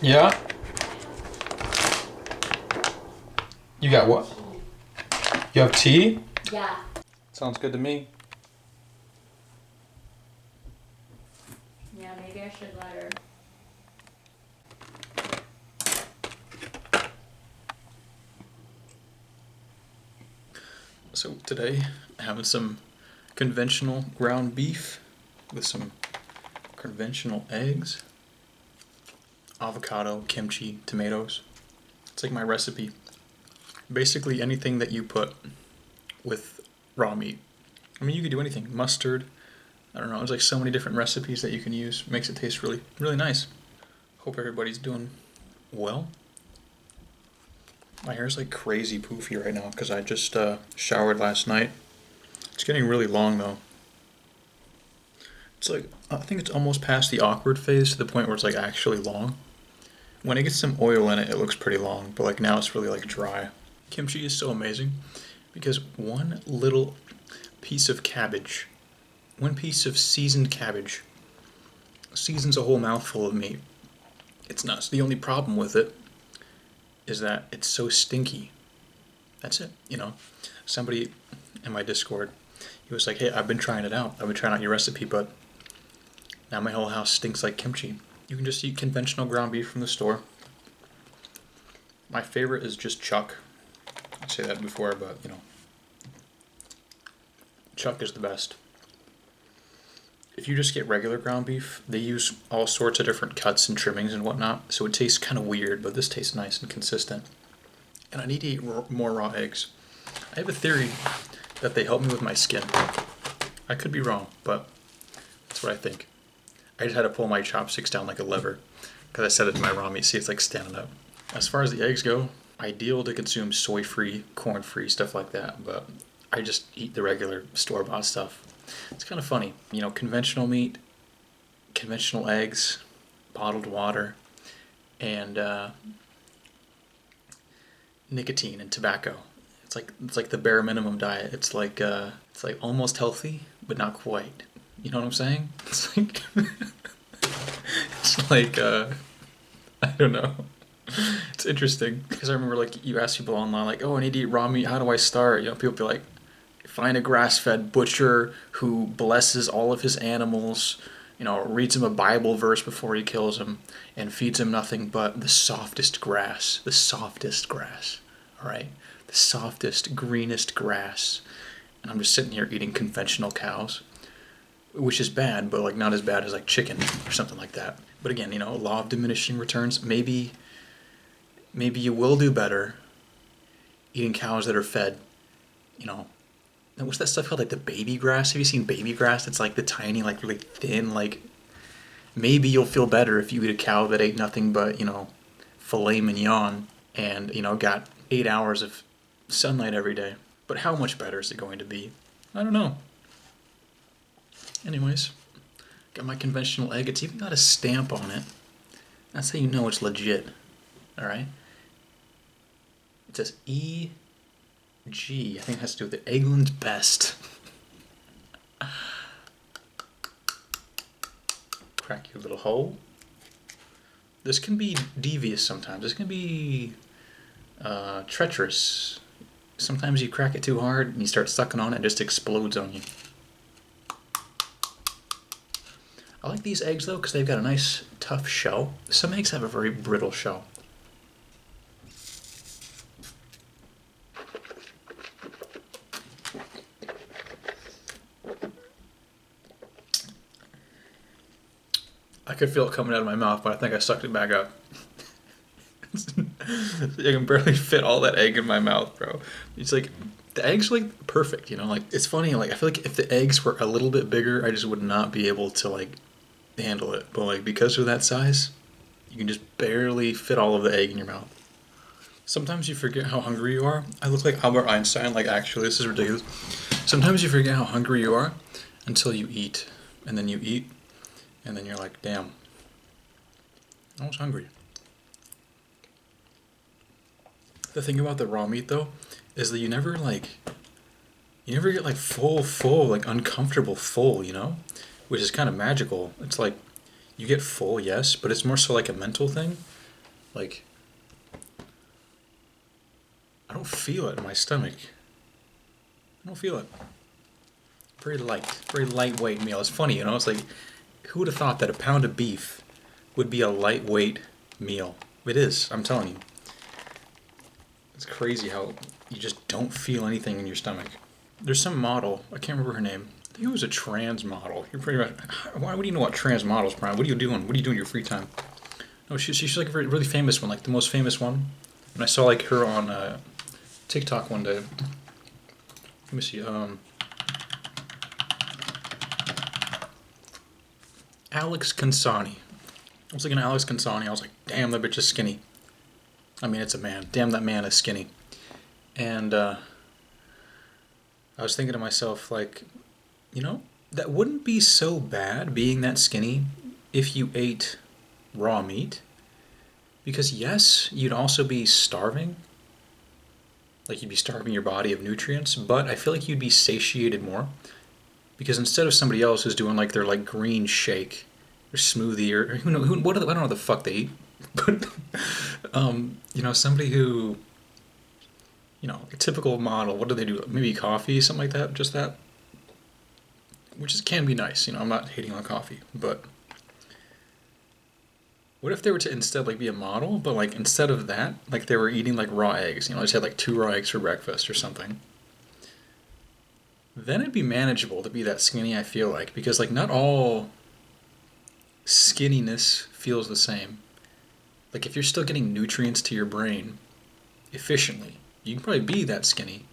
Yeah? You got what? You have tea? Yeah. Sounds good to me. Yeah, maybe I should let her. So today, having some conventional ground beef with some conventional eggs, avocado, kimchi, tomatoes. It's like my recipe. Basically anything that you put with raw meat. I mean, you could do anything. Mustard. I don't know. There's like so many different recipes that you can use. Makes it taste really, really nice. Hope everybody's doing well. My hair's like crazy poofy right now because I just showered last night. It's getting really long though. It's like, I think it's almost past the awkward phase to the point where it's like actually long. When it gets some oil in it, it looks pretty long, but like now it's really like dry. Kimchi is so amazing because one little piece of cabbage, one piece of seasoned cabbage, seasons a whole mouthful of meat. It's nuts. The only problem with it is that it's so stinky. That's it, you know. Somebody in my Discord, he was like, "Hey, I've been trying it out. I've been trying out your recipe, but now my whole house stinks like kimchi." You can just eat conventional ground beef from the store. My favorite is just chuck. I'd say that before, but you know, chuck is the best. If you just get regular ground beef, they use all sorts of different cuts and trimmings and whatnot, so it tastes kind of weird, but this tastes nice and consistent. And I need to eat more raw eggs. I have a theory that they help me with my skin. I could be wrong, but that's what I think. I just had to pull my chopsticks down like a lever because I set it to my raw meat. See, it's like standing up. As far as the eggs go, ideal to consume soy-free, corn-free, stuff like that, but I just eat the regular store-bought stuff. It's kind of funny. You know, conventional meat, conventional eggs, bottled water, and nicotine and tobacco. It's like the bare minimum diet. It's like almost healthy, but not quite. You know what I'm saying? It's like it's like I don't know. It's interesting because I remember like you ask people online like, "Oh, I need to eat raw meat. How do I start?" You know, people be like, "Find a grass-fed butcher who blesses all of his animals, you know, reads him a Bible verse before he kills him, and feeds him nothing but the softest grass, the softest grass, all right, the softest, greenest grass." And I'm just sitting here eating conventional cows, which is bad, but like not as bad as like chicken or something like that. But again, you know, law of diminishing returns. Maybe you will do better eating cows that are fed, you know, what's that stuff called? Like the baby grass? Have you seen baby grass? It's like the tiny, like really thin, like maybe you'll feel better if you eat a cow that ate nothing but, you know, filet mignon and, you know, got 8 hours of sunlight every day. But how much better is it going to be? I don't know. Anyways, got my conventional egg. It's even got a stamp on it. That's how you know it's legit. Alright? It says EG. I think it has to do with the Eggland's Best. Crack your little hole. This can be devious sometimes. This can be treacherous. Sometimes you crack it too hard and you start sucking on it and it just explodes on you. I like these eggs though because they've got a nice tough shell. Some eggs have a very brittle shell. I could feel it coming out of my mouth, but I think I sucked it back up. I can barely fit all that egg in my mouth, bro. It's like the eggs are like perfect, you know. Like it's funny. Like I feel like if the eggs were a little bit bigger, I just would not be able to like handle it. But like because they're that size, you can just barely fit all of the egg in your mouth. Sometimes you forget how hungry you are. I look like Albert Einstein. Like actually, this is ridiculous. Sometimes you forget how hungry you are until you eat, and then you eat, and then you're like, damn, I was hungry. The thing about the raw meat though is that you never get like full, like uncomfortable full, you know? Which is kind of magical. It's like you get full, yes, but it's more so like a mental thing. Like, I don't feel it in my stomach. I don't feel it. Very lightweight meal. It's funny, you know. It's like, who would have thought that a pound of beef would be a lightweight meal? It is. I'm telling you. It's crazy how you just don't feel anything in your stomach. There's some model. I can't remember her name. I think it was a trans model. You're pretty much. Why would you know what trans models, Brian? What are you doing? What are you doing in your free time? No, she's like a really famous one, like the most famous one. And I saw like her on TikTok one day. Let me see. Alex Consani. I was looking at Alex Consani. I was like, damn, that bitch is skinny. I mean, it's a man. Damn, that man is skinny. And I was thinking to myself, like, you know, that wouldn't be so bad being that skinny if you ate raw meat. Because yes, you'd also be starving. Like, you'd be starving your body of nutrients, but I feel like you'd be satiated more. Because instead of somebody else who's doing like their like green shake or smoothie or who know what I don't know what the fuck they eat, but you know, somebody who, you know, a typical model, what do they do? Maybe coffee, something like that, just that, which is, can be nice. You know, I'm not hating on coffee, but what if they were to instead like be a model, but like instead of that, like they were eating like raw eggs? You know, just had like 2 raw eggs for breakfast or something. Then it'd be manageable to be that skinny, I feel like, because like not all skinniness feels the same. Like if you're still getting nutrients to your brain efficiently, you can probably be that skinny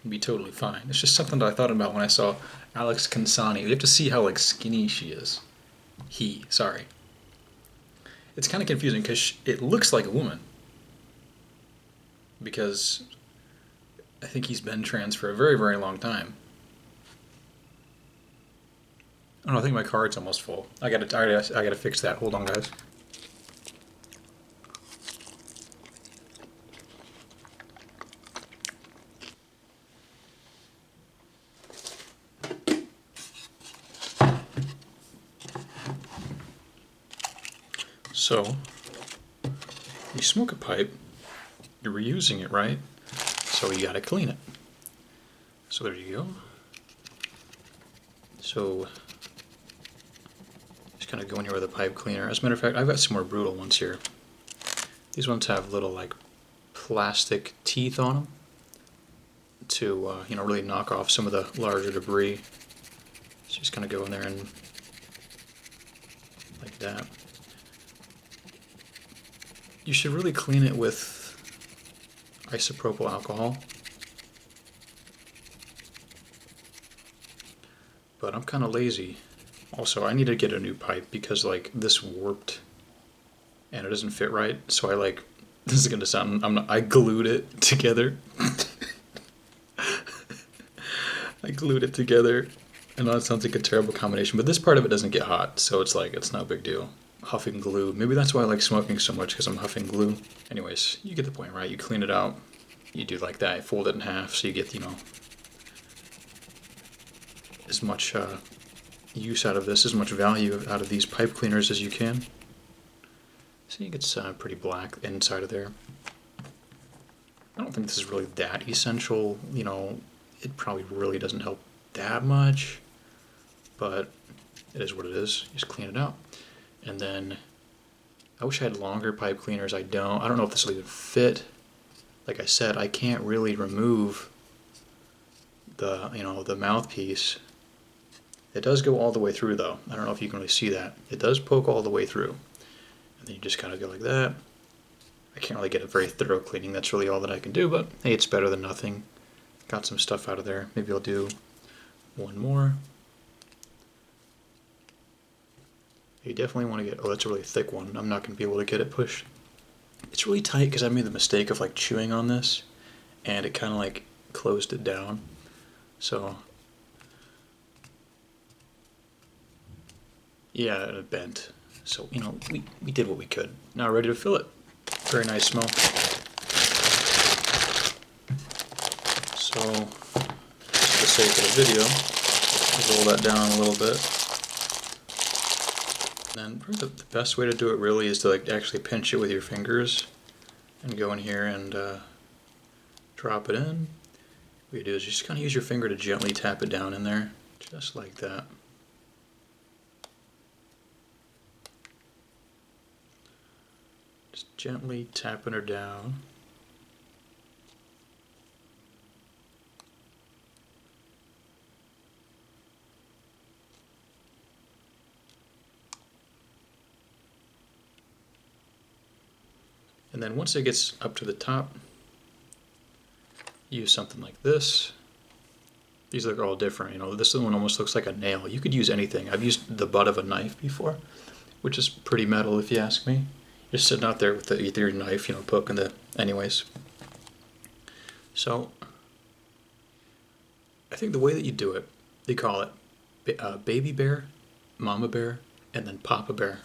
and be totally fine. It's just something that I thought about when I saw Alex Consani. You have to see how like skinny she is. Sorry. It's kind of confusing because it looks like a woman. Because I think he's been trans for a very, very long time. Oh no, I think my card's almost full. I gotta fix that. Hold on, guys. So, you smoke a pipe, you're reusing it, right? So you gotta clean it. So there you go. So, just kind of go in here with a pipe cleaner. As a matter of fact, I've got some more brutal ones here. These ones have little like plastic teeth on them to you know, really knock off some of the larger debris. So just kind of go in there and like that. You should really clean it with isopropyl alcohol. But I'm kind of lazy. Also, I need to get a new pipe because like this warped and it doesn't fit right. So I like, this is gonna sound, I glued it together. I glued it together. I know it sounds like a terrible combination, but this part of it doesn't get hot, so it's like, it's no big deal. Huffing glue. Maybe that's why I like smoking so much, because I'm huffing glue. Anyways, you get the point, right? You clean it out. You do like that. You fold it in half so you get, you know, as much use out of this, as much value out of these pipe cleaners as you can. So it gets pretty black inside of there. I don't think this is really that essential. You know, it probably really doesn't help that much, but it is what it is. You just clean it out. And then, I wish I had longer pipe cleaners. I don't know if this will even fit. Like I said, I can't really remove the, you know, the mouthpiece. It does go all the way through though. I don't know if you can really see that. It does poke all the way through. And then you just kind of go like that. I can't really get a very thorough cleaning. That's really all that I can do, but hey, it's better than nothing. Got some stuff out of there. Maybe I'll do one more. You definitely want to get, oh, that's a really thick one. I'm not going to be able to get it pushed. It's really tight because I made the mistake of like chewing on this and it kind of like closed it down. So, yeah, it bent. So, you know, we did what we could. Now ready to fill it. Very nice smell. So, just for the sake of the video, roll that down a little bit. And then probably the best way to do it really is to like actually pinch it with your fingers and go in here and drop it in. What you do is you just kind of use your finger to gently tap it down in there, just like that. Just gently tapping her down. And then once it gets up to the top, use something like this. These look all different, you know, this one almost looks like a nail. You could use anything. I've used the butt of a knife before, which is pretty metal if you ask me. Just sitting out there with your knife, you know, poking the, anyways. So, I think the way that you do it, they call it baby bear, mama bear, and then papa bear.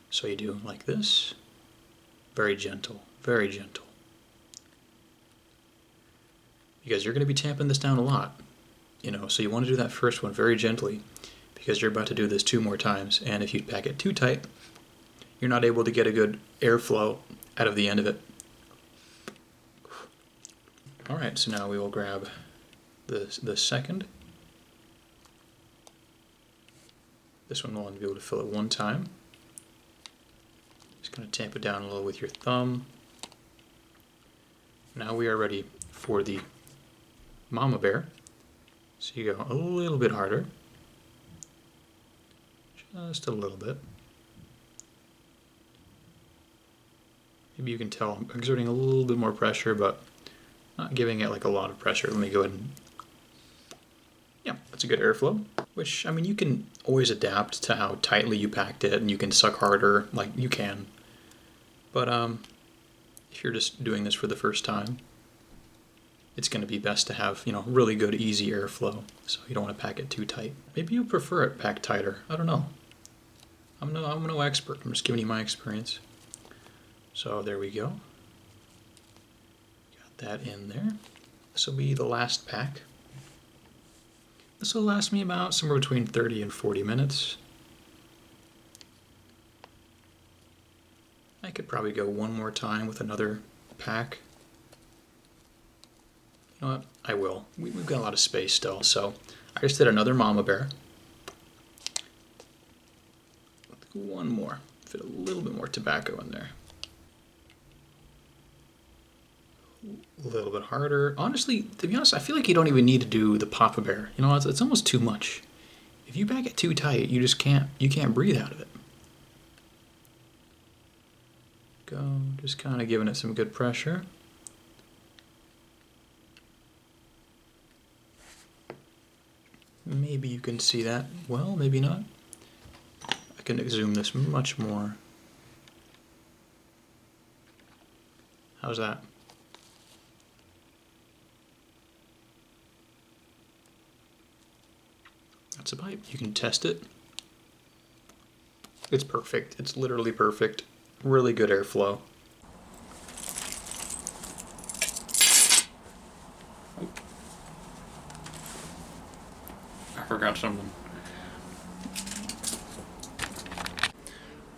So you do like this, very gentle, very gentle. Because you're going to be tamping this down a lot, you know, so you want to do that first one very gently because you're about to do this 2 more times, and if you pack it too tight, you're not able to get a good airflow out of the end of it. Alright, so now we will grab the second. This one will only be able to fill it 1 time. Just going to tamp it down a little with your thumb. Now we are ready for the mama bear. So you go a little bit harder. Just a little bit. Maybe you can tell I'm exerting a little bit more pressure, but not giving it like a lot of pressure. Let me go ahead and, yeah, that's a good airflow. Which, I mean, you can always adapt to how tightly you packed it, and you can suck harder, like you can. But if you're just doing this for the first time, it's going to be best to have, you know, really good, easy airflow. So you don't want to pack it too tight. Maybe you prefer it packed tighter. I don't know. I'm no expert. I'm just giving you my experience. So there we go. Got that in there. This will be the last pack. This will last me about somewhere between 30 and 40 minutes. I could probably go 1 more time with another pack. You know what? I will. We've got a lot of space still, so I just did another mama bear. 1 more. Fit a little bit more tobacco in there. A little bit harder. Honestly, to be honest, I feel like you don't even need to do the papa bear. You know, it's almost too much. If you pack it too tight, you can't breathe out of it. Go, just kind of giving it some good pressure. Maybe you can see that well, maybe not. I can zoom this much more. How's that? That's a pipe. You can test it. It's perfect. It's literally perfect. Really good airflow. Oh. I forgot something.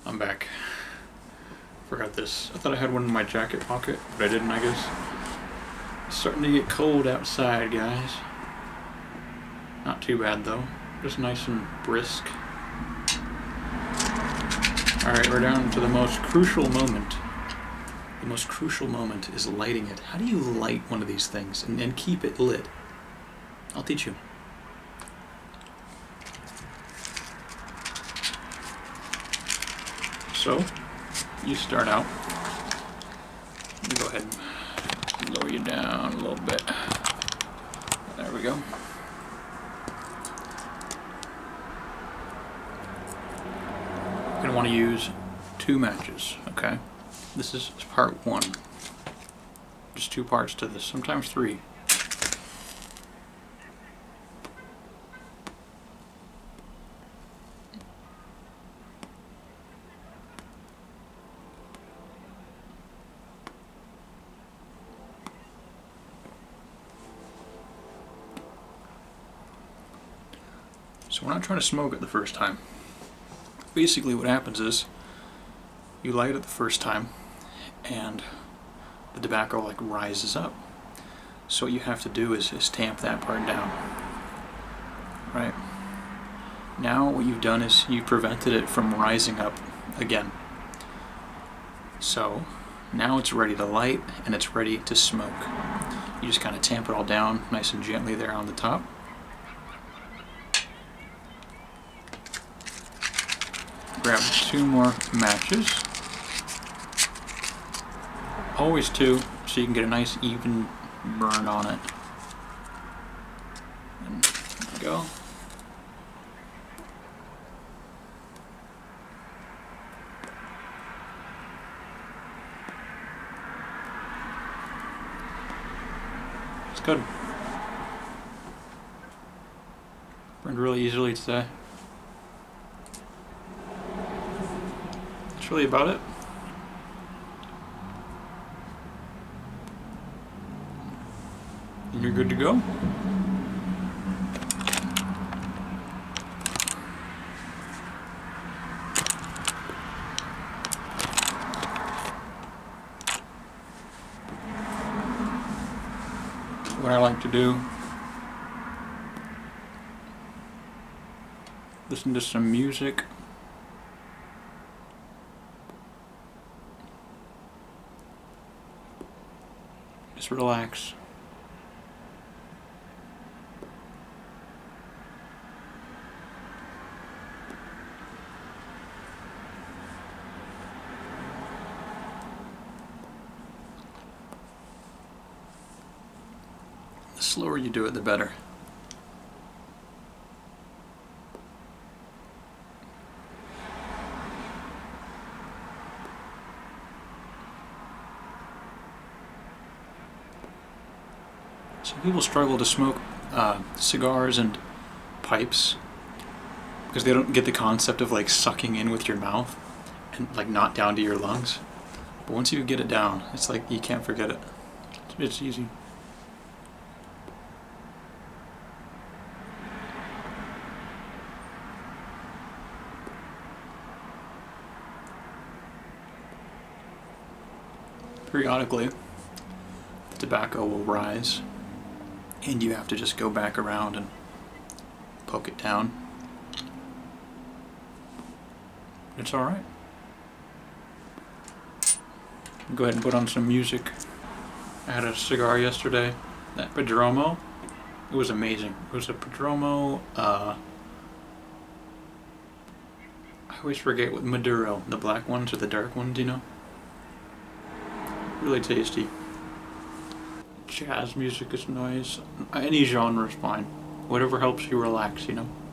I'm back. Forgot this. I thought I had one in my jacket pocket, but I didn't, I guess. It's starting to get cold outside, guys. Not too bad, though. Just nice and brisk. Alright, we're down to the most crucial moment. The most crucial moment is lighting it. How do you light one of these things and keep it lit? I'll teach you. So, you start out. Go ahead and lower you down a little bit. There we go. You're going to want to use 2 matches, okay? This is part 1. Just 2 parts to this, sometimes 3. So we're not trying to smoke it the first time. Basically what happens is you light it the first time and the tobacco like rises up. So what you have to do is tamp that part down. Right? Now what you've done is you prevented it from rising up again. So now it's ready to light and it's ready to smoke. You just kind of tamp it all down nice and gently there on the top. Grab 2 more matches. Always 2, so you can get a nice even burn on it. And there we go. It's good. Burned really easily today. That's really about it. And you're good to go. What I like to do, listen to some music. Just relax. The slower you do it, the better. Some people struggle to smoke cigars and pipes because they don't get the concept of like sucking in with your mouth and like not down to your lungs. But once you get it down, it's like you can't forget it. It's easy. Periodically, the tobacco will rise, and you have to just go back around and poke it down. It's alright. Go ahead and put on some music. I had a cigar yesterday, that Padromo. It was amazing. It was a Padromo, I always forget what Maduro, the black ones or the dark ones, you know? Really tasty. Jazz music is nice. Any genre is fine. Whatever helps you relax, you know?